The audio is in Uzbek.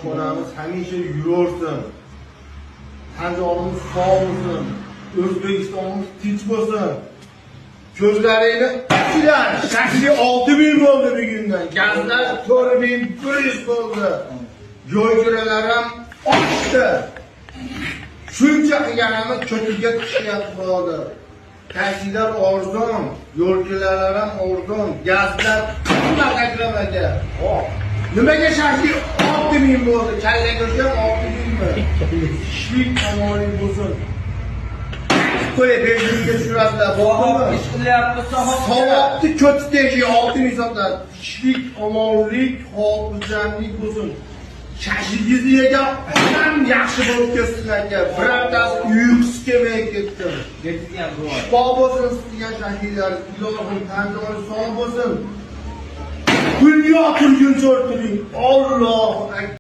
oshxonamiz hamisha yuraversin. Tan jonimiz sog' bo'lsin. O'zbekistonimiz tinch bo'lsin. Ko'zlaringni ochinglar. Shakli 6000 bo'ldi bugundan. Gazlar 4100 bo'ldi. Joy-joylar ham oshdi. Shuncha qilganimiz ko'tilga tushyapti bo'ldi. Taksilar arzon, yo'lchilar ham arzon, gazlar qimmat akramaga. Nimaga shakli 6000 bo'ldi? Kalla ko'rgan 6000 mi? Ishlik amoling bo'lsin. Qo'y benzinga tushirasizlar. Bo'g'ib ish qilyapti, savobni ko'tdagi 6000 so'mdan. Ishlik, omonlik, xotirjamlik bo'lsin. Shashligingizni yegan odam yaxshi bo'lib ketsin aka. Birontasi uyqusi kelmay ketdi. Ketgan bu. Shifo bo'lsin sizga shahidlar. Ilohim tanjoni sog' bo'lsin. Dunyo turguncha o'tiring. Allohu akbar.